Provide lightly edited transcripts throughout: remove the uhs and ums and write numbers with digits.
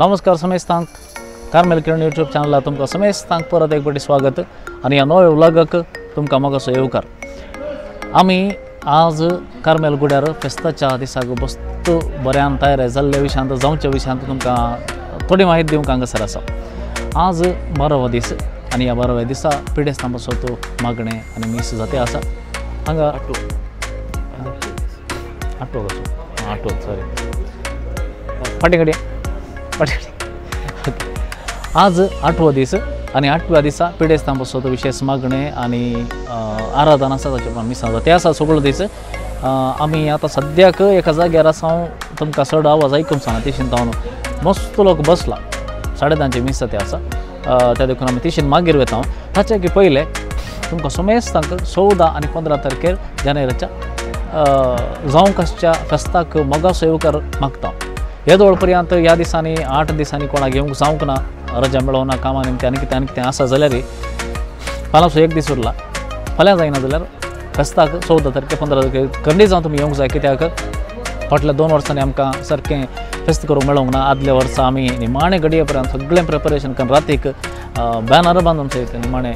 नमस्कार समेस्तांक कार्मेल किरण यूट्यूब चॅनलला तुमका समेस्तांक परत एक बटी स्वागत आणि या नव्या व्लॉगाक तुमका मागासो येवकार। आमी आज कार्मेल गुड्यार फेस्ताच्या दिसाक बस्तो बऱ्यान तयार जाल्ल्या विशयांत जावच्या विशयांत तुमका थोडी माहिती दिवंक हांगासर आसा। आज 12वा दीस आणि या 12व्या दिसा पिडेस्तां बसतो मागणे आणि मीस जाते आसा हांगा आटो सॉरी फाटी आज 8वा दीस आणि 8व्या दिसा पिडेस्तां बसतो विशेष मागणे आणि आराधना आसा ताचे पण मिसा ते आसा सगळो दीस। आमी आतां सद्याक एका जाग्यार आसा तुमकां चड आवाज आयकूंक सांगना तिशीन जावन मस्त लोक बसला 10:30 मिस ते आसा त्या देखून आमी तिशीन मागीर वता। ताचे की पयले तुमकां समेस्तांक 14 आणि 15 तारखेर जानेवारीच्या जावंक आसच्या फेस्ताक मोगासो येवकार मागता। हे दोळ पर्यंत ह्या दिसांनी 8 दिसांनी कोणाक येवंक जावंक ना, रजा मेळोना कामा निमते आनी कितें आसा जाल्यार फाल्यांचो एक दीस उरला, फाल्यां जायना जाल्यार फेस्ताक 14 तारखे 15 तारखे खंडी जावन तुमी येवंक जाय। कित्याक फाटल्या 2 वर्सांनी आमकां सारकें फेस्त करूंक मेळोंक ना। आदल्या वर्सा आमी निमाणे घडये पर्यंत सगळें प्रिपरेशन करून रातीक बॅनर बांदून सयत निमाणे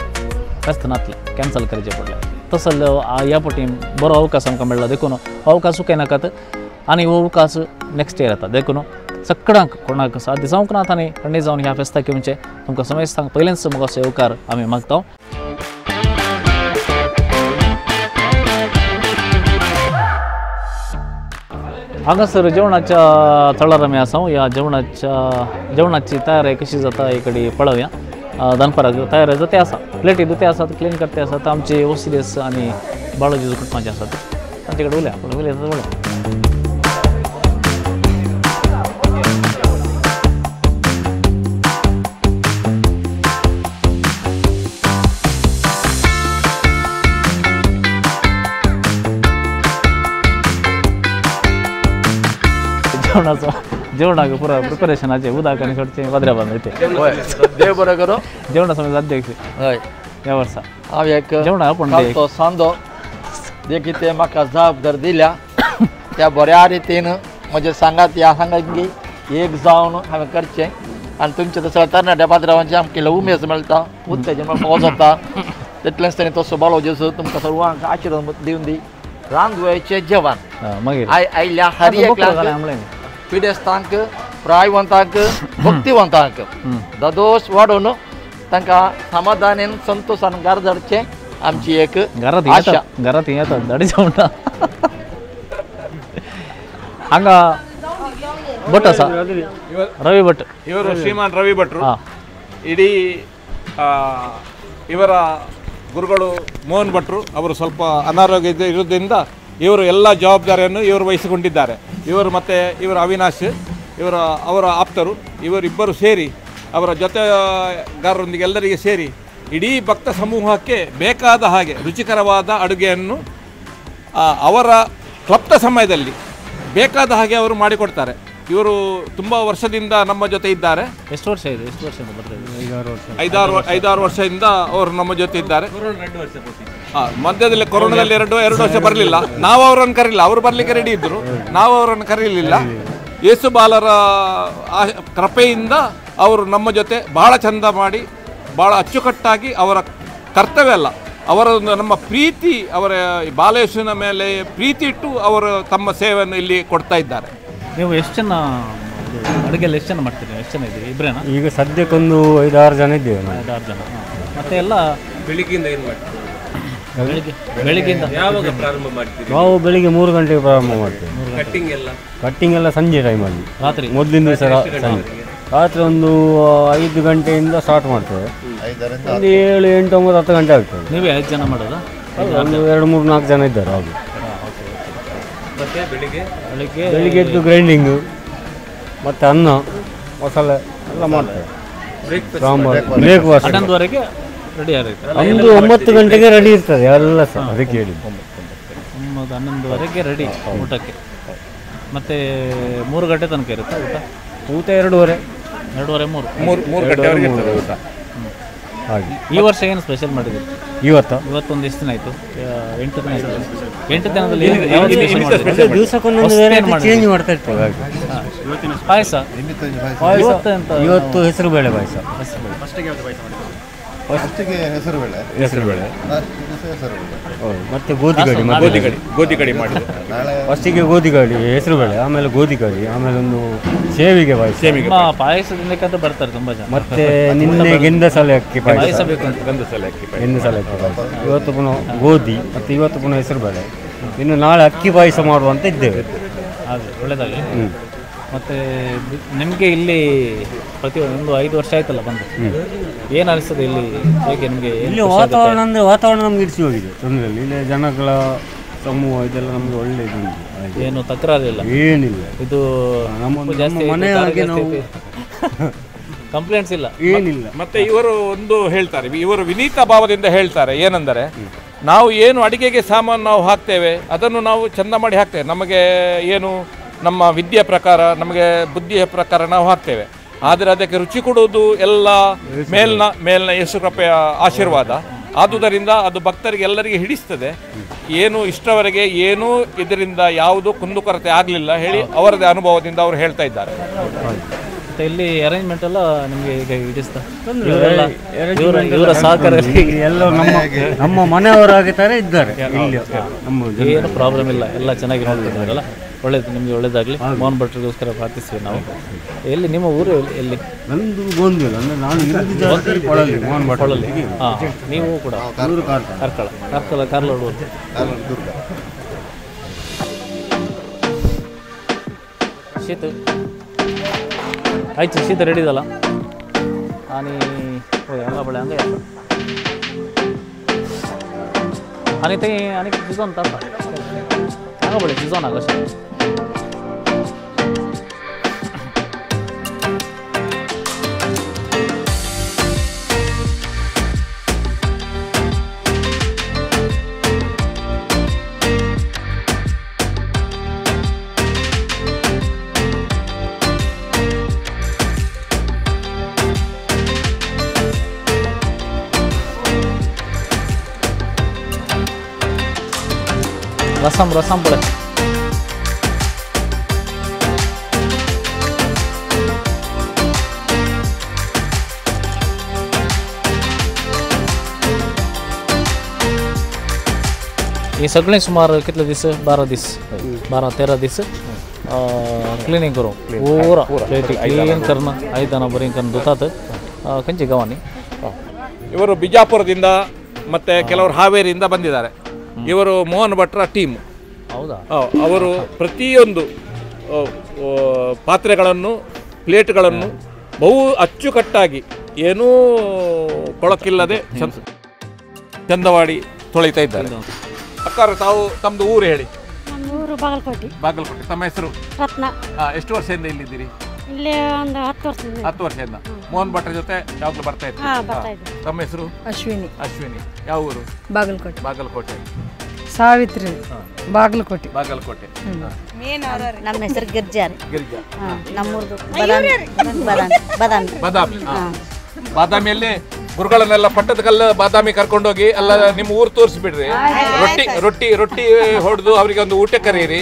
फेस्त नातलें कॅन्सल करचें पडलें। तसो ह्या पटीन बरो अवकाश आमकां मेळ्ळो देखून अवकाश चुकय नाकात आनी हो अवकाश नेक्स्ट इयर येता देखून सगळ्यांक कोणाक सादी जावंक नात आनी खंडी जावन ह्या फेस्ताक येवचें तुमकां समेस्तांक पयलेंच मोगासो येवकार आमी मागता। हांगासर जेवणाच्या थळार आमी आसा। ह्या जेवणाची तयारी कशी जाता हे कडे पळोवया। दनपाराक तयार जाते आसा, प्लेटी दुते आसात, क्लीन करते आसात, आमचे ओसिरियस आनी बाळोजी कुटुंबाचे आसात तांचे कडेन उलया जेवणाक पुरा प्रिपरेशनाचे उदक आनी कडचे वाद्र्या बांदते देव बरें करो। जेवणा समेत अध्यक्ष हय ह्या वर्सा हांव एक जेवणा आपण तो सांदो देखीक ते म्हाका जबाबदार दिल्या त्या बऱ्या रितीन म्हजे सांगात ह्या सांगात एक जावन हांवें करचें आनी तुमचे तसो तरणाट्या पात्रांवांची आमकां उमेद मेळटा, उत्तेजन मेळपाक जाता। तितलेंच तरी तसो बाळोजी तुमकां सर्वांक आशिर्वाद दिवन दी रांदवेचें जेवण मागीर आयल्या हर एकल्याक पिडेस्तांक प्रायवंतांक भक्तिवंतांक दोस वाडोवन तांकां समाधानान संतोशान घर धाडचें आमची एक आशा। घरात येतात दाडी जेवणा हांगा भट आसा रवी भट ಇವರು ಶ್ರೀಮಾನ್ ರವಿ ಭಟ್ರು ಇಡೀ ಇವರ ಗುರುಗಳು ಮೋಹನ್ ಭಟ್ರು ಅವರು ಸ್ವಲ್ಪ ಅನಾರೋಗ್ಯ ಇರೋದ್ರಿಂದ ಇವರು ಎಲ್ಲ ಜವಾಬ್ದಾರಿಯನ್ನು ಇವರು ವಹಿಸಿಕೊಂಡಿದ್ದಾರೆ। ಇವರು ಮತ್ತು ಇವರ ಅವಿನಾಶ್ ಅವರ ಆಪ್ತರು ಇವರಿಬ್ಬರು ಸೇರಿ ಅವರ ಜೊತೆಗಾರರೊಂದಿಗೆ ಎಲ್ಲರಿಗೆ ಸೇರಿ ಇಡೀ ಭಕ್ತ ಸಮೂಹಕ್ಕೆ ಬೇಕಾದ ಹಾಗೆ ರುಚಿಕರವಾದ ಅಡುಗೆಯನ್ನು ಅವರ ಕ್ಲಪ್ತ ಸಮಯದಲ್ಲಿ ಬೇಕಾದ ಹಾಗೆ ಅವರು ಮಾಡಿಕೊಡ್ತಾರೆ। ಇವರು ತುಂಬ ವರ್ಷದಿಂದ ನಮ್ಮ ಜೊತೆ ಇದ್ದಾರೆ। ಎಷ್ಟು ವರ್ಷ ಇದೆ? ಎಷ್ಟು ವರ್ಷದಿಂದ ಬರ್ತಾರೆ? 5-6 ವರ್ಷದಿಂದ ಅವರು ನಮ್ಮ ಜೊತೆ ಇದ್ದಾರೆ। ಮಧ್ಯದಲ್ಲಿ ಕೊರೋನಾದಲ್ಲಿ ಎರಡು ವರ್ಷ ಬರಲಿಲ್ಲ, ನಾವು ಅವರನ್ನು ಕರೀಲಿಲ್ಲ, ಅವರು ಬರಲಿಕ್ಕೆ ರೆಡಿ ಇದ್ದರು, ನಾವು ಅವರನ್ನು ಕರೀಲಿಲ್ಲ। ಯೇಸು ಬಾಲರ ಕೃಪೆಯಿಂದ ಅವರು ನಮ್ಮ ಜೊತೆ ಬಹಳ ಚಂದ ಮಾಡಿ ಭಾಳ ಅಚ್ಚುಕಟ್ಟಾಗಿ ಅವರ ಕರ್ತವ್ಯ ಅಲ್ಲ ಅವರ ನಮ್ಮ ಪ್ರೀತಿ ಅವರ ಬಾಲಯೇಸುವಿನ ಮೇಲೆ ಪ್ರೀತಿ ಇಟ್ಟು ಅವರು ತಮ್ಮ ಸೇವೆಯನ್ನು ಇಲ್ಲಿ ಕೊಡ್ತಾ ಇದ್ದಾರೆ। ನೀವು ಎಷ್ಟು ಜನ ಅಡುಗೆಲ್ಲ ಎಷ್ಟು ಜನ ಮಾಡ್ತೀರಿ? ಎಷ್ಟು ಜನ ಇದ್ದೀರಿ? ಇಬ್ಬರೇನಾ? ಈಗ ಸದ್ಯಕ್ಕೊಂದು 5-6 ಜನ ಇದ್ದೇವೆ ನಾವು। 5-6 ಜನ ಮತ್ತೆ ಎಲ್ಲ ಬೆಳಿಗ್ಗೆಯಿಂದ ಏನು ಮಾಡ್ತೀವಿ? ಬೆಳಿಗ್ಗೆಯಿಂದ ಯಾವಾಗ ಪ್ರಾರಂಭ ಮಾಡ್ತೀವಿ? ನಾವು ಬೆಳಿಗ್ಗೆ 3 ಗಂಟೆಗೆ ಪ್ರಾರಂಭ ಮಾಡ್ತೇವೆ। ಕಟ್ಟಿಂಗ್ ಎಲ್ಲ ಸಂಜೆ ಟೈಮಲ್ಲಿ, ರಾತ್ರಿ ಮೊದಲಿನ ದಿವಸ ಸಂಜೆ ರಾತ್ರಿ ಒಂದು 5 ಗಂಟೆಯಿಂದ ಸ್ಟಾರ್ಟ್ ಮಾಡ್ತೇವೆ, ಒಂದು 7, 8, 9, 10 ಗಂಟೆ ಆಗ್ತದೆ। ನೀವೇ 5 ಜನ ಮಾಡೋದಾ? ಒಂದು 2, 3, 4 ಜನ ಇದ್ದಾರೆ ಹಾಗೆ। ಮತ್ತೆ ಬೆಳಿಗ್ಗೆ ಎದ್ದು ಗ್ರೈಂಡಿಂಗು ಮತ್ತು ಅನ್ನ ಮಸಾಲೆ ಎಲ್ಲ ಮಾಡ್ತೇವೆ, ಸಾಂಬಾರು, ಬ್ರೇಕ್ಫಾಸ್ಟ್ 11ವರೆಗೆ ರೆಡಿ ಆಗುತ್ತೆ। ಒಂದು 9 ಗಂಟೆಗೆ ರೆಡಿ ಇರ್ತದೆ ಎಲ್ಲ ಸಹ, ಅದಕ್ಕೆ ಹೇಳಿದ್ದು 11ವರೆಗೆ ರೆಡಿ ಊಟಕ್ಕೆ। ಮತ್ತು 3 ಗಂಟೆ ತನಕ ಇರುತ್ತೆ ಊಟ? 2:30 3 ಗಂಟೆವರೆಗೆ ಇರ್ತದೆ ಊಟ ಹಾಗೆ। ಈ ವರ್ಷ ಏನು ಸ್ಪೆಷಲ್ ಮಾಡಿದ್ರಿ? ಇವತ್ತೊಂದು ಎಷ್ಟು ದಿನ ಆಯಿತು? 8 ದಿನ ಆಯಿತು। 8 ದಿನದಲ್ಲಿ ದಿವಸಕ್ಕೊಂದೊಂದು ವೆರೈಟಿ ಚೇಂಜ್ ಮಾಡ್ತಾ ಇರ್ತೇವೆ ಹಾಗೆ। ಪಾಯಸ ಇವತ್ತು ಎಂತ ಇವತ್ತು ಹೆಸರು ಬೇಳೆ ಪಾಯಸ. ಫಸ್ಟಿಗೆ ಹೆಸರು ಬೇಳೆ, ಹೌದು. ಮತ್ತೆ ಗೋಧಿ ಕಡಿ ಮಾಡಿದ್ರು. ಫಸ್ಟಿಗೆ ಗೋಧಿ ಕಡಿ, ಹೆಸರು ಬೇಳೆ, ಆಮೇಲೆ ಗೋಧಿ ಕಡಿ, ಆಮೇಲೆ ಒಂದು ಸೇವಿಗೆ ಪಾಯಸ. ನಮ್ಮ ಪಾಯಸದಿಂದ ಬರ್ತಾರೆ ತುಂಬಾ ಜನ. ಮತ್ತೆ ನಿನ್ನೆ ಗೆಂದಸಾಲೆ ಅಕ್ಕಿ ಪಾಯಸ, ಪಾಯಸ ಬೇಕು ಅಂತ ಗೆಂದಸಾಲೆ ಅಕ್ಕಿ ಪಾಯಸ. ಇವತ್ತು ಪುನಃ ಗೋಧಿ, ಮತ್ತೆ ಇವತ್ತು ಪುನಃ ಹೆಸರು ಬೇಳೆ. ಇನ್ನು ನಾಳೆ ಅಕ್ಕಿ ಪಾಯಸ ಮಾಡುವಂತ ಇದ್ದೇವೆ. ಹಾಗೆ ಒಳ್ಳೆಯದಾಗಲಿ. ಮತ್ತು ನಿಮಗೆ ಇಲ್ಲಿ ಒಂದು 5 ವರ್ಷ ಆಯ್ತಲ್ಲ ಬಂದು, ಏನು ಅನಿಸ್ತದೆ ಇಲ್ಲಿ? ಹೇಗೆ ನಿಮಗೆ? ಇಲ್ಲಿ ವಾತಾವರಣ ಅಂದರೆ ವಾತಾವರಣ ನಮ್ಗೆ ಇರಿಸಿ ಹೋಗಿದೆ. ತೊಂದರೆ ಇಲ್ಲ. ಇಲ್ಲಿ ಜನಗಳ ಸಮೂಹ ಇದೆಲ್ಲ ನಮಗೆ ಒಳ್ಳೆಯದು, ಏನು ತಕರಾರಿಲ್ಲ, ಏನಿಲ್ಲ. ಇದು ನಮ್ಮ ಮನೆಯೊಳಗೆ ನಾವು ಕಂಪ್ಲೇಂಟ್ಸ್ ಇಲ್ಲ, ಏನಿಲ್ಲ. ಮತ್ತೆ ಇವರು ಒಂದು ಹೇಳ್ತಾರೆ, ಇವರು ವಿನೀತ ಭಾವದಿಂದ ಹೇಳ್ತಾರೆ, ಏನೆಂದರೆ ನಾವು ಏನು ಅಡಿಗೆಗೆ ಸಾಮಾನು ನಾವು ಹಾಕ್ತೇವೆ ಅದನ್ನು ನಾವು ಚಂದ ಮಾಡಿ ಹಾಕ್ತೇವೆ. ನಮಗೆ ಏನು ನಮ್ಮ ವಿದ್ಯೆ ಪ್ರಕಾರ, ನಮಗೆ ಬುದ್ಧಿಯ ಪ್ರಕಾರ ನಾವು ಹಾಕ್ತೇವೆ. ಆದರೆ ಅದಕ್ಕೆ ರುಚಿ ಕೊಡುವುದು ಎಲ್ಲ ಮೇಲಿನ ಯೇಸು ಕೃಪೆಯ ಆಶೀರ್ವಾದ. ಆದುದರಿಂದ ಅದು ಭಕ್ತರಿಗೆ ಎಲ್ಲರಿಗೆ ಹಿಡಿಸ್ತದೆ. ಏನು ಇಷ್ಟವರೆಗೆ ಏನೂ ಇದರಿಂದ ಯಾವುದು ಕುಂದುಕೊರತೆ ಆಗಲಿಲ್ಲ ಹೇಳಿ ಅವರದೇ ಅನುಭವದಿಂದ ಅವರು ಹೇಳ್ತಾ ಇದ್ದಾರೆ. ಮತ್ತು ಇಲ್ಲಿ ಅರೇಂಜ್ಮೆಂಟ್ ಎಲ್ಲ ನಿಮಗೆ ಈಗ ಹಿಡಿಸ್ತಾ ಇವರ ಸಹಕಾರ ಎಲ್ಲ ನಮ್ಮ ಮನೆಯವರಾಗಿದ್ದಾರೆ ಇದ್ದಾರೆ. ಇಲ್ಲಿ ಏನು ಪ್ರಾಬ್ಲಮ್ ಇಲ್ಲ, ಎಲ್ಲ ಚೆನ್ನಾಗಿ ನೋಡ್ತಿದ್ದಾರಲ್ಲ. ಒಳ್ಳೇದು, ನಿಮಗೆ ಒಳ್ಳೇದಾಗಲಿ. ಮೋಹನ್ ಭಟ್ರಿಗೋಸ್ಕರ ಪ್ರಾರ್ಥಿಸ್ತೀವಿ ನಾವು. ಎಲ್ಲಿ ನಿಮ್ಮ ಊರು ಎಲ್ಲಿ? ನಂದು ಗೋಂದಿಲ್ಲ, ಅಂದರೆ ನಾನು ಇರೋದು ಜಾಸ್ತಿ ಕೊಳಲಿ, ಮೋಹನ್ ಭಟ್ರಲ್ಲಿ. ಹಾಂ, ನೀವು ಕೂಡ ಕಾರ್ಲೋಡು. ಶೀತ ಆಯ್ತು, ಶೀತ ರೆಡಿ ಇದಲ್ಲ. आणि हंगा बळे हंगा येतात आणि ते आणि शिजवून टाका. हंगा बळे शिजवून कशा रसम पड़े. ये सगळे सुमार कितले दीस 12 दीस 12-13 दीस क्लिनिंग करू पूरा क्लीन करणं ಐದನ ಬರೀ ಕನ್ ದುತಾತ ಕಂಚಿ ಗವಾನಿ. ಇವರು ಬಿಜಾಪುರದಿಂದ ಮತ್ತು ಕೆಲವರು ಹಾವೇರಿಯಿಂದ ಬಂದಿದ್ದಾರೆ. ಇವರು ಮೋಹನ್ ಭಟ್ರ ಟೀಮ್. ಹೌದಾ? ಅವರು ಪ್ರತಿಯೊಂದು ಪಾತ್ರೆಗಳನ್ನು, ಪ್ಲೇಟ್ಗಳನ್ನು ಬಹು ಅಚ್ಚುಕಟ್ಟಾಗಿ ಏನೂ ಕೊಳಕಿಲ್ಲದೆ ಚಂದವಾಡಿ ತೊಳಿತಾ ಇದ್ದಾರೆ. ಅಕ್ಕಾರ, ತಾವು ತಮ್ಮದು ಊರು ಹೇಳಿ. ಊರು ಬಾಗಲಕೋಟೆ. ಬಾಗಲಕೋಟೆ. ತಮ್ಮ ಹೆಸರು? ರತ್ನ. ಎಷ್ಟು ವರ್ಷದಿಂದ ಇಲ್ಲಿದ್ದೀರಿ? ಇಲ್ಲಿ ಒಂದು 10 ವರ್ಷದಿಂದ. 10 ವರ್ಷದಿಂದ ಮೋಹನ್ ಭಟ್ರ ಜೊತೆ ಯಾವಾಗಲೂ ಬರ್ತಾ ಇತ್ತು. ತಮ್ಮ ಹೆಸರು? ಅಶ್ವಿನಿ. ಅಶ್ವಿನಿ. ಯಾವ ಊರು? ಬಾಗಲಕೋಟೆ. ಬಾಗಲಕೋಟೆ. ಸಾವಿತ್ರಿ, ಬಾಗಲಕೋಟೆ. ಬಾಗಲಕೋಟೆ. ನಮ್ಮ ಹೆಸರು ಗಿರ್ಜಾರಿ. ಗಿರಿಜಾ. ನಮ್ಮೂರ್ದು ಬಾದಾಮಿ. ಬಾದಾಮಿಯಲ್ಲಿ ಗುರುಗಳನ್ನೆಲ್ಲ ಪಟ್ಟದ ಕಲ್ಲು ಬಾದಾಮಿ ಕರ್ಕೊಂಡೋಗಿ ಎಲ್ಲ ನಿಮ್ಮ ಊರು ತೋರಿಸ್ಬಿಡ್ರಿ. ರೊಟ್ಟಿ ಹೊಡೆದು ಅವರಿಗೆ ಒಂದು ಊಟ ಕರೀರಿ,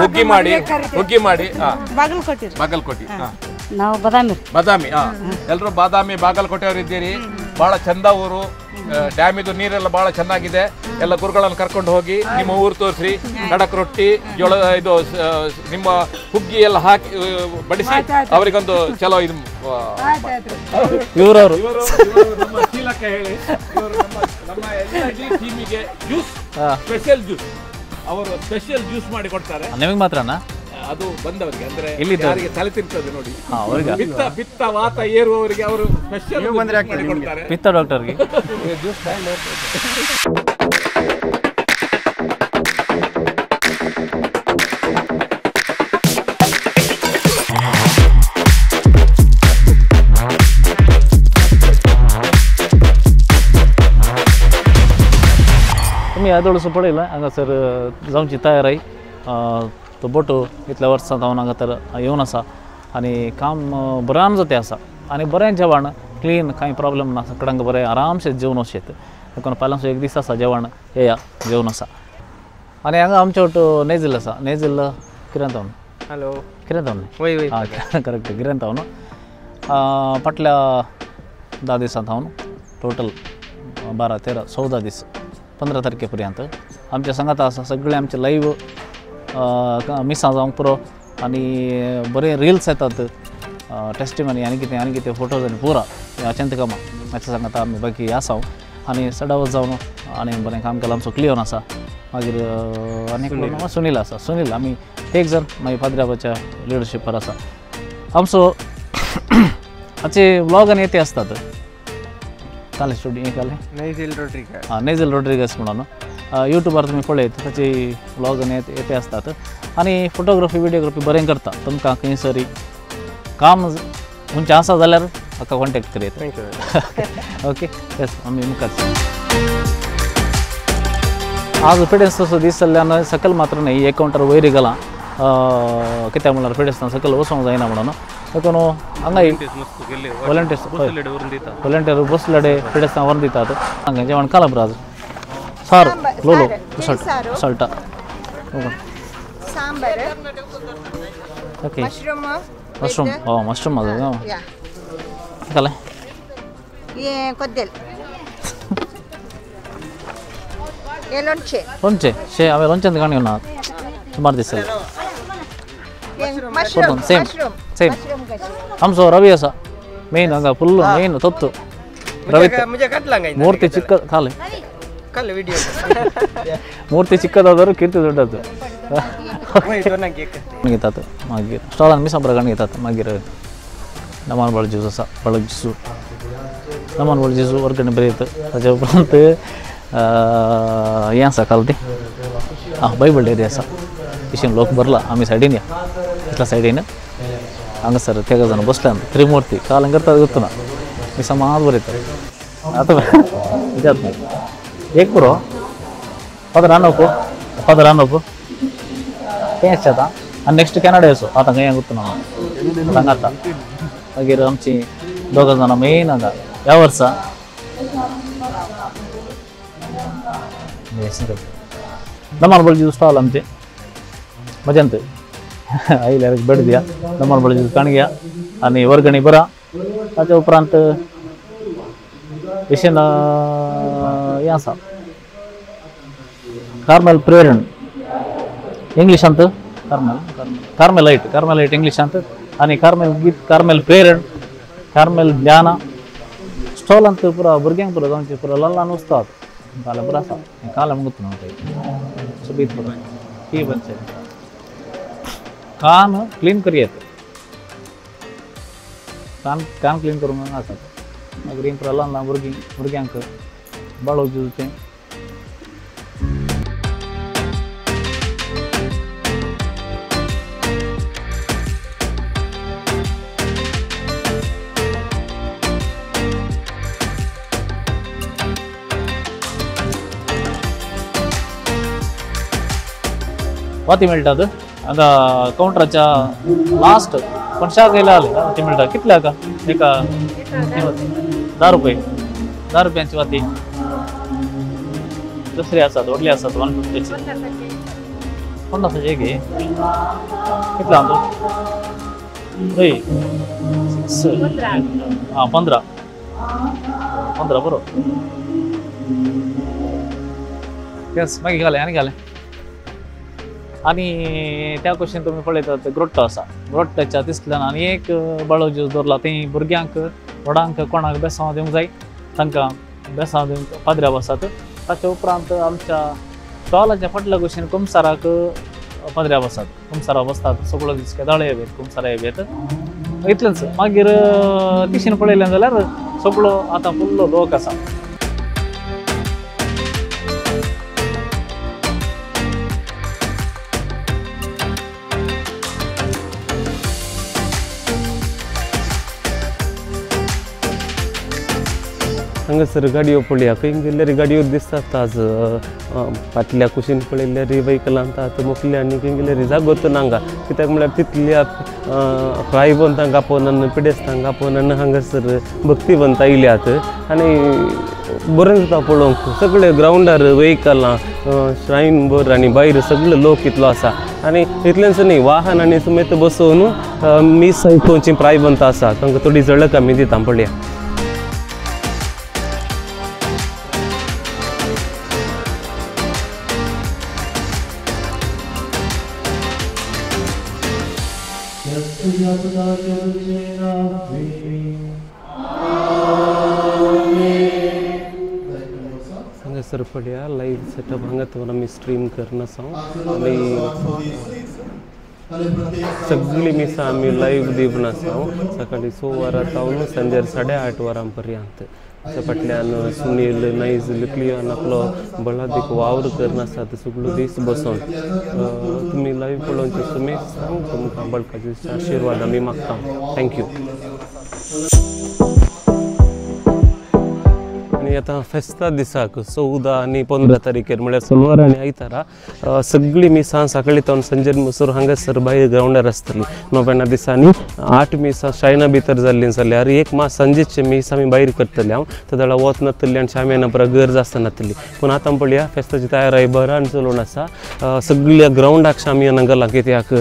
ಹುಗ್ಗಿ ಮಾಡಿ. ಬಾಗಲಕೋಟೆ. ನಾವು ಬಾದಾಮಿ. ಎಲ್ಲರೂ ಬಾಗಲಕೋಟೆ ಅವರು ಇದ್ದೀರಿ. ಬಹಳ ಚಂದ ಊರು. ಡ್ಯಾಮ್ ಇದು ನೀರೆಲ್ಲ ಬಹಳ ಚೆನ್ನಾಗಿದೆ. ಎಲ್ಲ ಗುರುಗಳನ್ನು ಕರ್ಕೊಂಡು ಹೋಗಿ ನಿಮ್ಮ ಊರು ತೋರಿಸ್ರಿ. ಖಡಕ್ ರೊಟ್ಟಿ, ಜೋಳ, ಇದು ನಿಮ್ಮ ಹುಗ್ಗಿ ಎಲ್ಲ ಹಾಕಿ ಬಡಿಸಿ ಅವರಿಗೊಂದು ಚಲೋ ಇದು. ಇವರವರು ನಮ್ಮ ಚೀಲಕ್ಕೆ ಹೇಳಿ, ನಮ್ಮ ಎಲ್ಲ ಟೀಮಿಗೆ ಜ್ಯೂಸ್, ಸ್ಪೆಷಲ್ ಜ್ಯೂಸ್, ಅವರು ಸ್ಪೆಷಲ್ ಜ್ಯೂಸ್ ಮಾಡಿ ಕೊಡ್ತಾರೆ. ನಿಮಗೆ ಮಾತ್ರನಾ? ಅದು ಬಂದವರಿಗೆ, ಅಂದ್ರೆ ಇಲ್ಲಿ ಯಾರಿಗೆ ತಲೆ ತಿರ್ತದೆ ನೋಡಿ, ಪಿತ್ತ ವಾತ ಏರುವವರಿಗೆ ಅವರು ಸ್ಪೆಷಲ್ ಮಾಡಿ ಕೊಡ್ತಾರೆ. ಪಿತ್ತ ಡಾಕ್ಟರ್ಗೆ तुम्ही यादोळसं पडेल हांगा सर जावची तयार आहे. तो बोटो इतल्या वर्सां जावन हांगा तर येवन आसा आनी काम बऱ्यान जाता आसा आनी बरें जेवण, क्लीन, कांय प्रॉब्लेम ना. सगळ्यांक बरें आरामशें जेवण अशें. देखून पालांचो एक दीस आसा जेवण, येया जेवण आसा. आनी हांगा आमचे वट नेजील आसा. नेजील कितें जावन हॅलो किरण तावने वय वय हां करेक्ट किरण तावनो फाटल्या 10 दिसांत हांव टोटल 12-13-14 दीस 15 तारखेपर्यंत आमच्या सांगात आसा सगळे आमचे लाईव्ह मिसां जावंक पुरो आनी बरे रिल्स येतात टेस्टिमनी आनी कितें फोटोज आनी पुरा अत्यंत कामां मातशें सांगात आमी बाकी आसा आनी सडावत जावन आनी बरें काम केलां आमचो क्लियर आसा मागीर आनी सुनील आसा सुनील आमी एक जण मागीर पाद्र्याबाच्या लिडरशिपार आसा आमचो हाचे व्लॉग आनी येते असतात काले स्टुडियो काले नेझिल रोड्रिगेज हां नेझिल रोड्रिगेज म्हणून यूट्यूबार तुमी पळयत ताचे व्लॉग आनी येते असतात आनी फोटोग्राफी विडियोग्राफी बरें करता तुमकां खंयसरी काम खंयचें आसा जाल्यार म्हाका कॉन्टेक्ट करात थँक्यू ओके येस आमी मुखार आज पेडेस्तांचो दीस जाल्ल्यान सकयल मात्र न्ही एक कावंटर वयर गेलां कित्याक म्हणल्यार पेडेस्तां सकयल वचोंक जायना म्हणून देखून हांगा वॉलंटियर बसलेडे पेडेस्तां व्हरून दितात हांगा जेवण काला बरं आज सार लोलो सल्टा ओके मश्रूम मश्रूम ಅದು ಕಲೆ ಲೊಂಚೆ ಶೇ ಅವೆ ಲೊಂಚೆ ಅಂತ ಕಾಣಿ ನಾ ಸುಮಾರು ದಿವಸ ಸೇಮ್ ಸೇಮ್ ಹಂಸೋ ರವಿ ಅಸ ಮೇನ್ ಹಂಗ ಫುಲ್ ಮೇನ್ ತೊತ್ತು ರವಿ ಮೂರ್ತಿ ಚಿಕ್ಕ ಕಾಲೆ ಮೂರ್ತಿ ಚಿಕ್ಕದಾದರೂ ಕೀರ್ತಿ ದೊಡ್ಡದು घेतात मागीर स्टॉलान मिसां प्रकार घेतात मागीर नमान बळ ज्यूस आसा बळक ज्यूस नमान बळ ज्यूस वर्गणी बरी येता ताचे उपरांत हें आसा काल तें बायबल डेरी आसा इशेन लोक भरला आमी सायडीन या इतल्या सायडीन हांगासर तेगा जाण बसल्यान त्रिमूर्ती काल करता ಗೊತ್ತುನಾ मिसां मात बरयता आतां विचारत एक पुरो पदर रानोपु तेंच आता आनी नेक्स्ट कॅनडा येसो आतां खंय ಗೊತ್ತು ನಾವು सांगाता मागीर आमची दोगां जाणां मेन हांगा ह्या वर्सा नमान बळजी स्टॉल आमचे मजंत आयल्यार बेड दिया नमान बळजी काणग्या आनी वर्गणी बरा ताचे उपरांत विशेन हें आसा कार्मेल प्रेरण इंग्लिशांत कार्मेलाइट इंग्लिशांत आनी कार्मेल प्रेरण कार्मेल ज्ञाना स्टॉलांत पुरा भुरग्यांक पुरो जावचे पुरो ल्हान ल्हान वस्तात काले बरो आसा काले मुगत न्हू सुबीत पुरो ही बच्चे कान क्लीन करियेत कान क्लीन करूंक आसा मागीर हिंग पुरो ल्हान ल्हान भुरग्यांक बाळोक दिवचें वाती मेळटात हांगा कावंटराच्या लास्ट कोणशाक गेल्या वाती मेळटा कितल्याक एका 10 रुपयांची वाती दुसरी आसात व्हडली आसात 150ची 50ची एक कितला तो हय 15 बरो यस मागीर घाले आनी त्या क्वेश्चन तुमी पळयतात ग्रोट्टो आसा ग्रोट्टाच्या तिसल्यान आनी एक बाळो ज्यूस दवरला थंय भुरग्यांक व्हडांक कोणाक बेसांव दिवंक जाय तांकां बेसांव दिवंक पाद्र्या बसात ताचे उपरांत आमच्या स्टॉलाच्या फाटल्या क्वेश्चन कुमसाराक पाद्र्या बसात कुमसारा बसतात सगळो दीस केदाळे येवेत कुमसारा येवेत इतलेंच मागीर तिशीन पळयलें जाल्यार सगळो आतां फुल्ल लोक आसा हांगासर गाडयो पळया खंय गेल्यार गाडयो दिसतात आज फाटल्या कुशीन पळयल्यार व्हेकलांत आतां मुखल्या आनी खंय गेल्यार जागोच नांगा कित्याक म्हळ्यार तितल्या प्रायवंतांक आपोवन पिडेस्तांक आपोवन हांगासर भक्तिवंत आयल्यात आनी बरें जाता पळोवंक सगळे ग्रावंडार व्हेकलां श्रायन भर आनी भायर सगळे लोक इतलो आसा आनी इतलेंच न्ही वाहन आनी समेत बसून मीस खंयची प्रायबंत आसा तांकां थोडी झळक आमी दिता पळया. हांगासर पळया लायव्ह सेटअप हांगा आमी स्ट्रीम करना आसा आनी सगळी मिसां आमी लायव्ह दिवन आसा सकाळी 6 वरां सावन सांजे 8:30 वरां पर्यंत. त्या फाटल्यान सुनील नायज लिकलियान आपलो बळादीक वावर करना आसा तो सगळो दीस बसून तुमी लायव्ह पळोवनचे तुमी सांग तुमकां बळकाचे आशिर्वाद आमी मागता. थँक्यू. आनी आतां फेस्ता दिसाक 14 आनी 15 तारीखेर म्हळ्यार सोनवार आनी आयतारा सगळीं मिसां सकाळी तावन सांजे मसूर हांगासर भायर ग्रावंडार आसतलीं. नोव्हेंबरा दिसांनी 8 मिसां शायना भितर जाल्लीं जाल्यार एक मास सांजेचे मीस आमी भायर करतले. हांव त्या वेळा वच नातली आनी शाम्याना पुरा गरज आसनातली. पूण आतां पळया फेस्ताची तयारी बरान चलून आसा. सगळ्या ग्रावंडाक शामियाना घाला कित्याक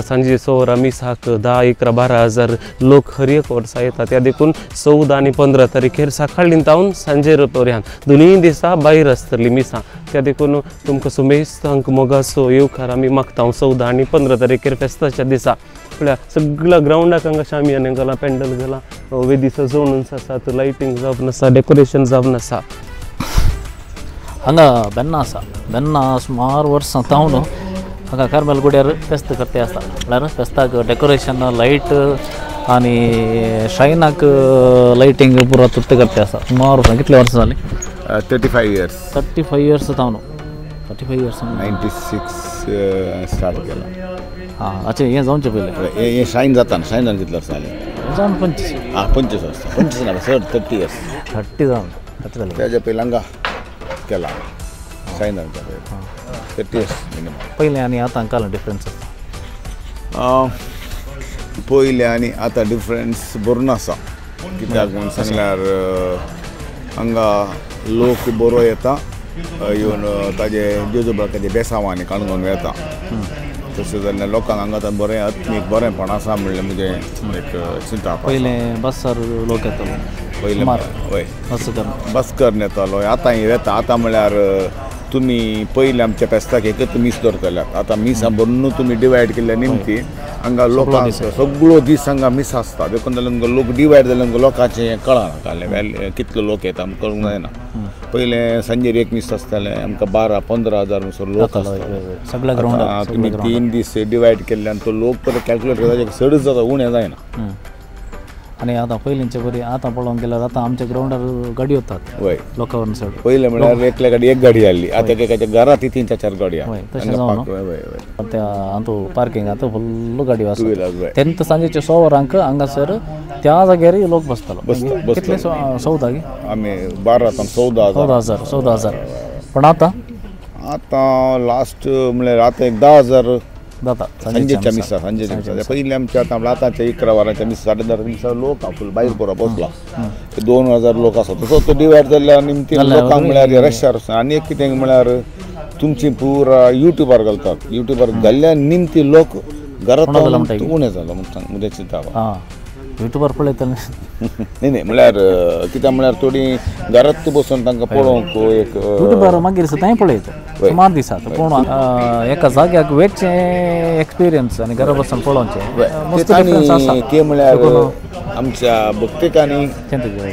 सांजे 6 वरां मिसाक 10, 11, 12 हजार लोक हर एक वर्सा येतात. त्या देखून 14 आनी 15 तारीखेर सकाळीं तावन सांजे पर्यंत दोनूय दिसा भायर आसतलीं मिसां. त्या देखून तुमकां सुमेस्तांक मोगासो येवकार आमी मागता. 14 आनी 15 तारीखेर फेस्ताच्या दिसा पळया सगळ्या ग्रावंडाक हांगा शामियाने घाला, पेंडल घाला, वेदी सजवून आसात, लायटींग जावन आसा, डेकोरेशन जावन आसा. हांगा बेन्ना आसा. बेन्ना सुमार वर्सां तावन हांगा कार्मेल गुड्यार फेस्त करते आसता. म्हळ्यार फेस्ताक डेकोरेशन, लायट आनी शायनाक लायटींग पुरो तुर्त करते आसता. सुमार वर्सां कितले वर्सां जालीं? 35 years. 35 years तावन 35 years 96 स्टार्ट केला. हां अच्छा हें जावचे पयलें हे शायन जाता शायन जावन कितले वर्स जाले? जावन 25 25 वर्स 25 ना 30 years. 30 जावन जालें. त्याच्या पयलीं हांगा केला शायन जावन 30 years मिनिमम. पयलें आनी आतां काल डिफरन्स आसा? पयलें आनी आतां डिफरन्स बरो आसा. कित्याक म्हूण सांगल्यार हांगा लोक बरो येता येवन ताजे जेजूबाचे बेसांवांनी काणकोण वेता. तशें जाल्यार लोकांक हांगा आतां बरें आत्मीक बरेंपण आसा म्हणलें म्हणजे एक चिंता. पयलें बसार लोक येताले. पयलें हय बसकर येतालो. आतां येता. आतां म्हळ्यार तुमी पयलीं आमच्या फेस्ताक एकच मीस धरतल्यात. आतां मिसां भरून तुमी डिवायड केल्ल्या निमती हांगा लोकांक सगळो दीस हांगा मिस आसता. देखून जाल्यार लोक डिवायड जाल्यार लोकांचें हें कळना कितले लोक येता आमकां कळूंक जायना. पयलें सांजेर एक मीस आसतालें आमकां 12-15 हजार म्हणसर लोक आसता. सगळ्या ग्रावंडार तुमी 3 दीस डिवायड केल्ल्यान तो लोक परत कॅल्क्युलेट करता चडच जाता उणें जायना. आनी आतां पयलींचे बरी आतां पळोवंक गेल्यार आतां आमच्या ग्रावंडार गाडी वतात वय लोकां वन सायड. पयलें म्हळ्यार एकल्या गाडी एक गाडी हाडली. आतां एकाच्या घरांत 3-4 गाडी आहा. तशें जावन त्या हातू पार्किंग आतां फुल्ल गाडी आसा. तेन्ना सांजेच्या 6 वरांक हांगासर त्या जाग्यार लोक बसतालो. कितले 14 गे आमी 12 14 हजार. पण आतां लास्ट म्हळ्यार आतां एक 10,000 जाता सांजेच्या मिसा. सांजेच्या मिसा पयलीं आमच्या आतां आतांच्या 11 वरांच्या मिस 10:30 मिसा लोक फुल भायर पुरो बसला. 2,000 लोक आसा. तसो तो डिवायड जाल्ल्या निमती लोकांक म्हळ्यार रश्यार आनी एक कितें म्हळ्यार तुमची पुरा युट्यूबार घालतात. युट्यूबार घाल्ल्या निमती लोक घरांत उणें जालो म्हणजे चिंता. युट्यूबार पळयतले न्ही म्हळ्यार कित्याक म्हळ्यार थोडी घरांत बसून तांकां पळोवंक एक युट्यूबार मागीर थंय पळयता सुमार दिसात. पूण एका जाग्याक वेगचें एक्सपिरियन्स आनी घरा बसून पळोवचें ते म्हळ्यार आमच्या भक्तिकांनी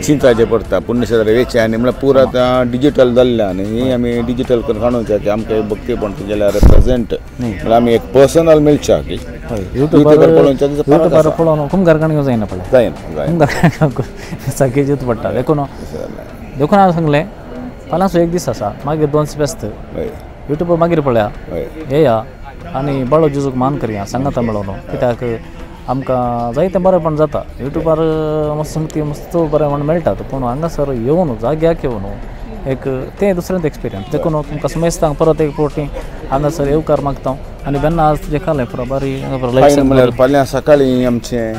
चिंताचें पडटा. पुण्यक्षेत्र वेचे आनी म्हळ्यार पुरा डिजिटल जाल्ल्यान ही आमी डिजिटल करून काडूंक आमकां भक्तीपण जाल्यार प्रेजेंट म्हळ्यार आमी एक पर्सनल मेळच्या की युट्यूबार पळोवन कुमगार काणयो जायना पळय सारकें पडटा. देखून हांवें सांगलें फाल्यांचो एक दीस आसा मागीर 2 फेस्त युट्यूबार मागीर पळया येया आनी बाळो जेजूक मान करया सांगाता मेळोन. कित्याक आमकां जायतें बरेंपण जाता. युट्यूबार मस्त बरें मेळटात. पूण हांगासर येवन जाग्याक येवन एक तें दुसरेंच एक्सपिरियन्स. देखून तुमकां सुमेस्तांक परत एक फावटी हांगासर येवकार मागता. आनी बेन्ना आज तुजें कालें पुरो बरी म्हळ्यार फाल्यां सकाळीं आमचें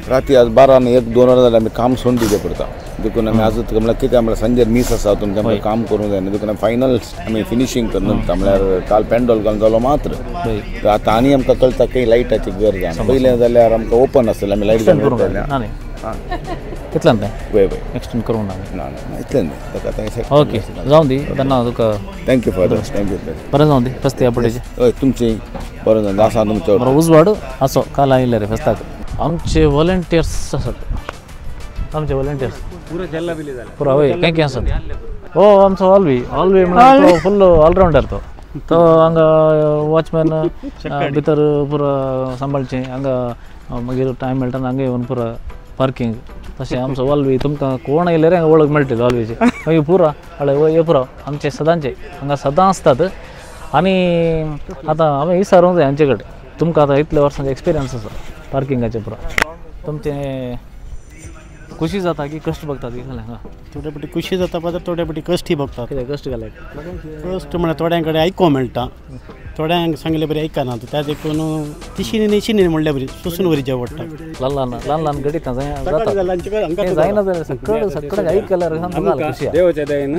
राती आज 12 आणि 1-2 वरां जाल्यार आमी काम सोडून दिवचें पडटा देखून आमी आजूच म्हणल्यार कितें म्हणल्यार संजे मीस आसा तुमचें आमकां काम करूंक जाय देखून आमी फायनल आमी फिनिशींग करता म्हणल्यार काल पेंडॉल घालून जालो मात्र आतां आनी आमकां कळटा काही लायटाची गरज आसा पयलें जाल्यार आमकां ओपन आसलें आमी लायट घालून इतल्यान तें वय वय एक्सटेंड करूंक ना ना ना इतलें न्ही ताका आतां ओके जावं दी तेन्ना तुका थँक्यू फॉर दॅट थँक्यू बरें जावं दी फेस्त ह्या पडेचे हय तुमची बरें जालें आसा तुमचो बरो उजवाड आसो काल आयिल्ले रे फेस्ताक आमचे वॉलंटियर्स आसात आमचे वॉलंटियर्स पुरा वय कें कें आसात हो आमचो ऑलवी म्हणल्यार तो फुल्ल ऑलरावंडर तो हांगा वॉचमॅन भितर पुरो सांबाळचें हांगा मागीर टायम मेळटा हांगा येवन पुरो पार्किंग तशें आमचो ऑलवी तुमकां कोण येयले रे वळख मेळटली ऑलवीची मागीर पुरा हळय ये पुरो आमचे सदांचे हांगा सदां आसतात आनी आतां हांवें विचारूंक जाय हांचे कडेन तुमकां आतां इतल्या वर्सांचो एक्सपिरियन्स आसा पार्किंगाचे पुरो तुमचें खुशी जाता की कश्ट बघतात हां थोडे फावटी खुशी जाता पण थोडे फावटी कश्टय बघतात कितें कश्ट घालय कश्ट म्हळ्यार थोड्यां कडेन आयकोंक मेळटा थोड्यांक सांगले बरी आयकना त्या देखून तिशीनी शिनी म्हणल्या बरी सोसून वरी जेवं पडटा ल्हान ल्हान गडीत जाता जायना जाल्यार सकाळी आयकल्यार खुशी देवाच्या दयेन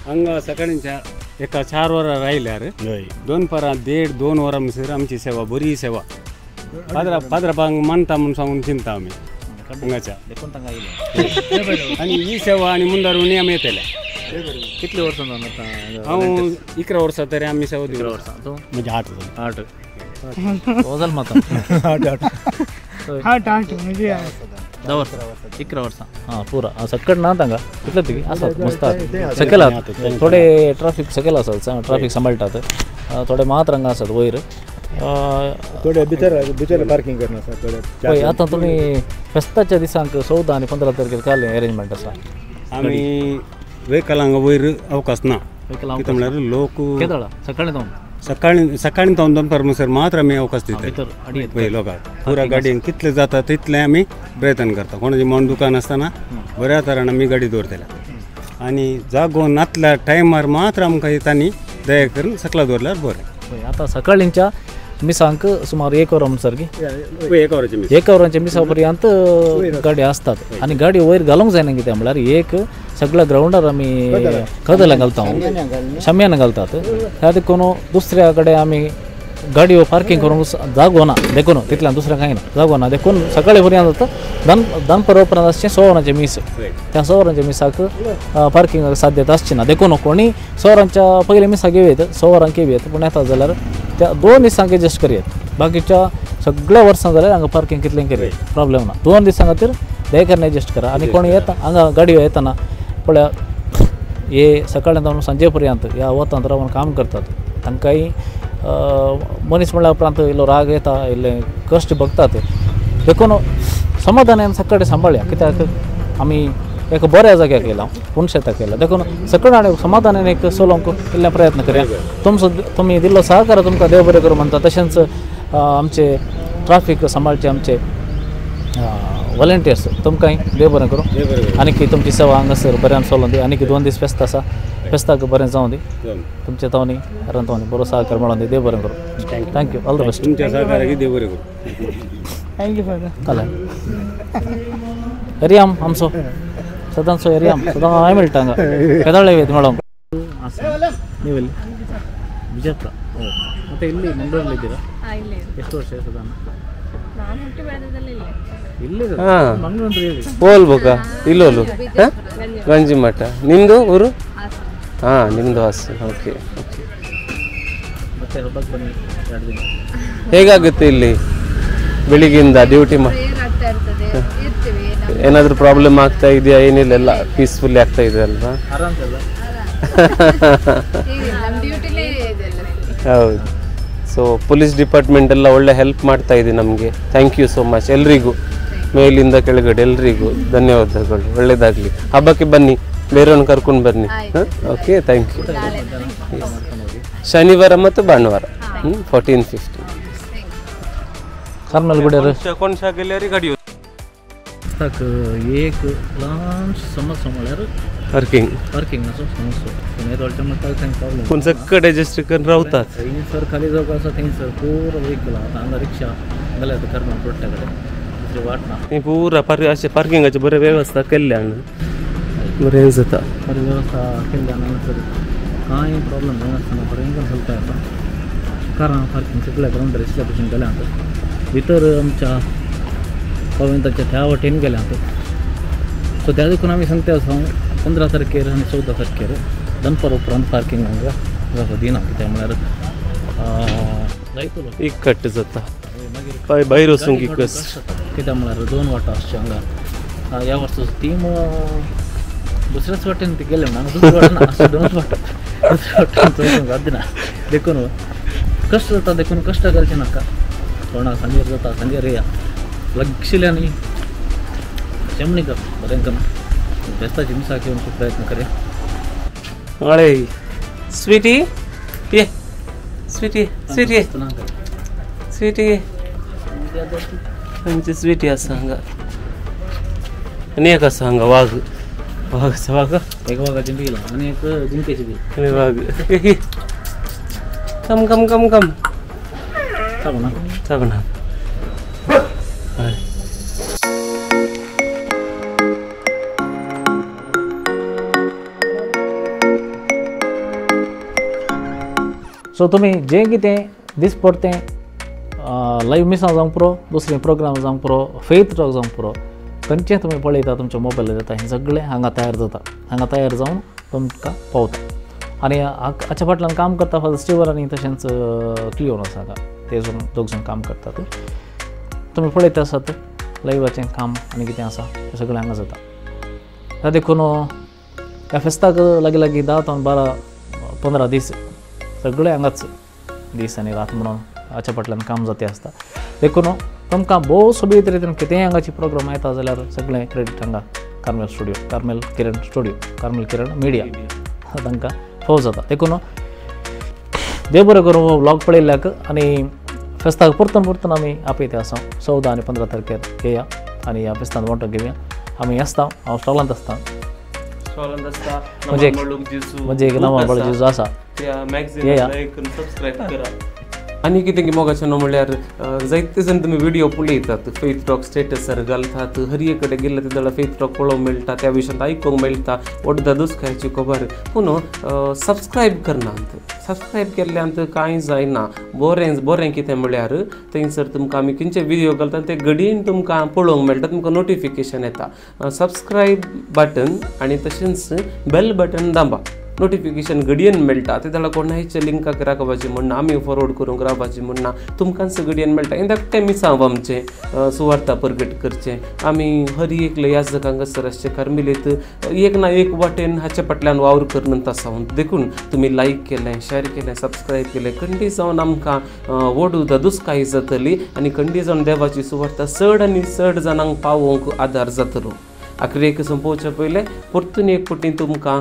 हांगा सकाळींच्या एका 4 वरां रायल्यार 2 परां 1.5-2 वरां म्हणसर आमची सेवा बरी सेवा पाद्रापांक मानता म्हणून सांगून चिंता आमी हांगाच्या आनी ही सेवा आनी मुंदार नियम येतले कितले वर्सां जावन आतां हांव 11 वर्सां तरी आमी सेवा दिवं वर्सां तूं म्हणजे 8 हो जाल माता 8 म्हणजे 10 वर्सां 11 वर्सां हां पुरा सकड ना तांकां कितले ती आसात मस्त सकयल आसात थोडे ट्राफीक सकयल आसात ट्राफीक सांबाळटात थोडे मात रंगा आसात वयर थोडे भितर पार्किंग करना पळय आतां तुमी फेस्ताच्या दिसांक 14 आनी 15 तारखेर काय अरेंजमेंट आसा आमी व्हेकलांक वयर अवकाश ना कितें म्हळ्यार लोक केदळा सकाळी जावन सकाळी 2 परमेसर मात्र आमी अवकाश दितात पळय लोकांक पुरा गाडयेन कितले जाता तितलें आमी प्रयत्न करता कोणाचें मन दुकान आसतना बऱ्या तरान आमी गाडी दवरतले आनी जागो नातल्या टायमार मात्र आमकां येतानी दया करून सकला दवरल्यार बरें आतां सकाळींच्या मिसांक सुमार 1 वर सारकी 1 वरांच्या मिसा पर्यंत गाडी असतात आणि गाडी वयर घालूंक जायना कितें म्हळ्यार एक सगळ्या ग्राउंडार आमी कदलां घालता शाम्यान घालतात त्या देखून दुसऱ्या कडेन आमी गाडयो पार्किंग करूंक जागो ना देखून तितल्यान दुसऱ्या कांय ना जागो ना देखून सकाळी पर्यंत दनपार उपरांत आसचें 6 वरांचें मीस त्या 6 वरांच्या मिसाक पार्किंगाक साध्यता आसची ना देखून कोणी 6 वरांच्या पयल्या मिसाक येवयत 6 वरांक येवयत पूण येता जाल्यार त्या 2 दिसांक एडजस्ट करयात बाकीच्या सगळ्या वर्सां जाल्यार हांगा पार्किंग कितलें करयात प्रॉब्लेम ना 2 दिसां खातीर दयेकन एडजस्ट करा आनी कोणी येता हांगा गाडयो येतना पळया हे सकाळी जावन सांजे पर्यंत ह्या वतांत रावन काम करतात तांकांय मनीस म्हणल्या उपरांत इल्लो राग येता इल्लें कश्ट बघतात देखून समाधानान सकाळी सांबाळया कित्याक आमी एक बऱ्या जाग्यार गेला पुणशेताक गेला देखून सकाळी आनी समाधानान एक चलोवंक इल्ले प्रयत्न करया तुमी दिल्लो सहकार तुमकां देव बरें करूं म्हणटा तशेंच आमचे ट्राफीक सांबाळचे आमचे वॉलंटियर्स तुमकांय देव बरें करूं आनी तुमची सेवा हांगासर बऱ्यान चलोवन दी आनी 2 दीस फेस्त आसा फेस्ताक बरें जावं दी तुमचे तावनी तावनी बरो सहकार मेळोवन दी देव बरें करूं थँक्यू ऑल द बेस्ट तुमच्या सहकार्याक देव बरें करूं थँक्यू फादर एरियाम आमचो सदांचो एरियाम सदां हांवें मेळटा हांगा केदळे वेत मेळोंक ನೀವು ವಿಜಯಪುರ ಮತ್ತೆ ಇಲ್ಲಿ ಮಂಗಳೂರಲ್ಲಿ ಇದ್ದೀರಾ ಎಷ್ಟು ವರ್ಷ ಸದಾ ಹೋಲ್ಬೇಕಾ ಇಲ್ಲೋಲು ಗಂಜಿ ಮಠ ನಿಮ್ಮದು ಊರು ಹಾಂ ನಿಮ್ಮದು ಹಾಸು ಓಕೆ ಓಕೆ ಮತ್ತೆ ಹಬ್ಬಕ್ಕೆ ಬನ್ನಿ 2 ದಿನ ಹೇಗಾಗುತ್ತೆ ಇಲ್ಲಿ ಬೆಳಿಗ್ಗೆಯಿಂದ ಡ್ಯೂಟಿ ಮಾಡಿ ಏನಾದರೂ ಪ್ರಾಬ್ಲಮ್ ಆಗ್ತಾ ಇದೆಯಾ ಏನಿಲ್ಲ ಎಲ್ಲ ಪೀಸ್ಫುಲ್ಲಿ ಆಗ್ತಾ ಇದೆ ಅಲ್ವಾ ಹೌದು ಸೊ ಪೊಲೀಸ್ ಡಿಪಾರ್ಟ್ಮೆಂಟ್ ಎಲ್ಲ ಒಳ್ಳೆ ಹೆಲ್ಪ್ ಮಾಡ್ತಾ ಇದೆ ನಮಗೆ ಥ್ಯಾಂಕ್ ಯು ಸೋ ಮಚ್ ಎಲ್ರಿಗೂ ಮೇಲಿಂದ ಕೆಳಗಡೆ ಎಲ್ರಿಗೂ ಧನ್ಯವಾದಗಳು ಒಳ್ಳೆಯದಾಗಲಿ ಹಬ್ಬಕ್ಕೆ ಬನ್ನಿ ಬೇರೆಯವ್ರನ್ನ ಕರ್ಕೊಂಡು ಬನ್ನಿ ಓಕೆ ಥ್ಯಾಂಕ್ ಯು ಶನಿವಾರ ಮತ್ತು ಭಾನುವಾರ 14-15 कर्नलगुड्यार कोणशा गेल्यार गाडी ताक एक ल्हान समस्या म्हळ्यार पार्किंगाचो समस्या पूण हे थोडे म्हणटा थंय प्रॉब्लेम पूण सकट एडजस्ट करून रावतात थंयसर खाली जावपाक आसा थंयसर पूर व्हेकल आतां हांगा रिक्षा जाल्यार कर्नल रोडच्या कडेन दुसरी वाट ना हे पुरा अशे पार्किंगाची बरे व्यवस्था केल्यान बरें जाता बरी व्यवस्था केल्यानंतर कांय प्रॉब्लेम जायनासतना बरें चलता येता कारां पार्किंग सगळ्या ग्राउंडार इसल्या भशेन केल्यात भितर आमच्या पवित्राच्या त्या वाटेन गेल्यात सो त्या देखून आमी सांगता आसा 15 तारखेर आनी 14 तारखेर दनपार उपरांत पार्किंग हांगा दिना कित्याक म्हळ्यार जायतलो एक कट जाता भायर वचूंक एक कित्याक म्हळ्यार 2 वाटा आसचे हांगा ह्या वर्साचो टीम दुसऱ्याच वाटेन ते गेले म्हणून दुसऱ्या वाटेन अशें 2 वाटा दुसऱ्या वाटेन चोवपाक जायना देखून कश्ट जाता देखून कश्ट करचे नाका कोणाक सांजेर जाता सांजेर येया लक्षिल्यांनी जमणी कर बरें करून बेस्ताची मिसाक घेवपाचो प्रयत्न करया अळे स्वीटी ये स्वीटी स्वीटी स्वीटी आमची स्वीटी आसा हांगा आनी एक आसा हांगा वाघ आसा वाघ एक वाघाची बील आनी एक जिंकेची बील आनी वाघ कम कम कम कम चाबना सो तुमी जें कितें दीस पडटें लायव्ह मिसां जावंक पुरो दुसरें प्रोग्राम जावंक पुरो फेथ टॉक जावंक पुरो खंयचें तुमी पळयता तुमच्या मोबायलार जाता हें सगळें हांगा तयार जाता हांगा तयार जावन तुमकां पावता आनी हाच्या फाटल्यान काम करता फादर स्टिवर आनी तशेंच क्लिओन आसा हांगा ते दोग जाण काम करतात तुमी पळयता आसात लायव्हाचें काम आनी कितें आसा तें सगळें हांगा जाता ह्या देखून ह्या फेस्ताक लागीं लागीं 10 ते 12-15 दीस सगळे हांगाच दीस आनी रात म्हणून हाच्या फाटल्यान काम जाते आसता देखून तुमकां भोव सोबीत रितीन कितेंय हांगाची प्रोग्राम येता जाल्यार सगळें क्रेडीट हांगा कार्मेल स्टुडियो कार्मेल किरण स्टुडियो कार्मेल किरण मिडिया तांकां फावो जाता देखून देव बरें करूं हो व्लॉग पळयल्ल्याक आनी फेस्ताक परतून आमी आपयते आसा 14 आनी 15 तारखेर येया आनी ह्या फेस्तान वांटो घेवया आमी आसता हांव स्टॉलांत आसता म्हणजे एक नवा बळजेजू आसा आनी कितें मोगाचें न्हू म्हणल्यार जायते जाण तुमी व्हिडिओ पळयतात फेथ टॉक स्टेटसार घालतात हर एक कडेन गेले ते जाल्यार फेथ टॉक पळोवंक मेळटा त्या विशयांत आयकूंक मेळटा वडदा दुसखायची खबर पूण सबस्क्रायब करनात सबस्क्रायब केल्ल्यान कांय जायना बरें कितें म्हळ्यार थंयसर तुमकां आमी खंयचे व्हिडिओ घालता ते घडयेन तुमकां पळोवंक मेळटा तुमकां नोटिफिकेशन येता सबस्क्रायब बटन आनी तशेंच बेल बटन दाबा नोटिफिकेशन घडयेन मेळटा ते जाल्यार कोणायच्या लिंकाक राखपाचें म्हणना आमी फॉरवर्ड करूंक रावपाचें म्हणना तुमकांच घडयेन मेळटा हें धाकटें मिसांव आमचें सुवार्ता प्रगट करचें आमी हर एक याजकांक हांगासर आसचे कार्मेलीत एक ना एक वाटेन हाच्या फाटल्यान वावर करनंत आसा देखून तुमी लायक केलें शेअर केलें सबस्क्रायब केलें खंडी जावन आमकां व्हड दुसकाय जातली आनी खंडी जावन देवाची सुवार्ता चड आनी चड जाणांक पावोवंक आदार जातलो आखरेक संपोवचे पयलें परतून एक फावटी तुमकां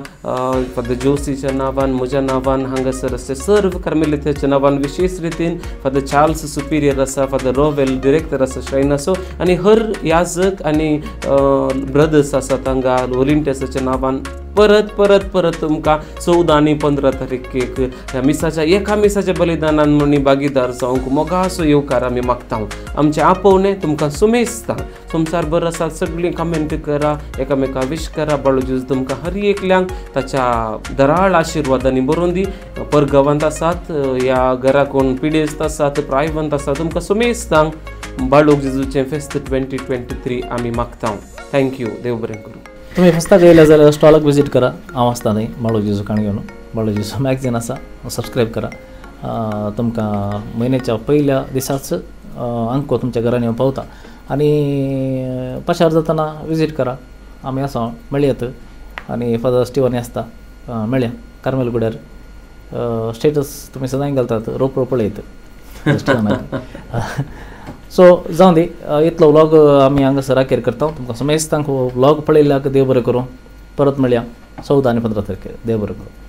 फादर जोशीच्या नांवान म्हज्या नांवान हांगासर आसचे सर्व कार्मेलिताच्या नांवान विशेश रितीन फादर चार्ल्स सुपिरियर आसा फादर रॉवेल डिरेक्टर आसा श्रायनाचो आनी हर याजक आनी ब्रदर्स आसात हांगा वॉलंटियर्साच्या नांवान परत तुमकां 14 आनी 15 तारखेक ह्या मिसाच्या एका मिसाच्या बलिदानान म्हणून भागीदार जावंक मोगासो येवकार आमी मागता आमचें आपोवणें तुमकां सुमेजता संवसार भर आसा सगळीं कमेंट करा एकामेका विश करा बाळूजीस तुमकां हर एकल्यांक ताच्या दराळ आशिर्वादांनी बरोवन दी परगांवांत आसात ह्या घरा कोण पिडेस्त आसात प्रायवंत आसा तुमकां सुमेजता बाळूक जेजूचें फेस्त 2023 आमी मागता थँक्यू देव बरें करूं तुम्ही फेस्ताक येयले जाल्यार स्टॉलाक विजीट करा हांव आसता थंय बाळूजेजू काणगेवन बाळूजेजू मॅगझीन आसा सबस्क्रायब करा तुमकां म्हयन्याच्या पयल्या दिसाच अंको तुमच्या घरान येवन पावता आनी पाशार जातना विजीट करा आमी आसा मेळयात आनी फादर स्टिवन आसता मेळया कार्मेल गुड्यार स्टेटस तुमी सदांय घालतात रोप पळयत सो जावं दी इतलो व्लॉग आमी हांगासर अखेर करता तुमकां समेस्तांक व्लॉग पळयल्याक देव बरें करूं परत मेळया 14 आनी 15 तारखेर देव बरें करूं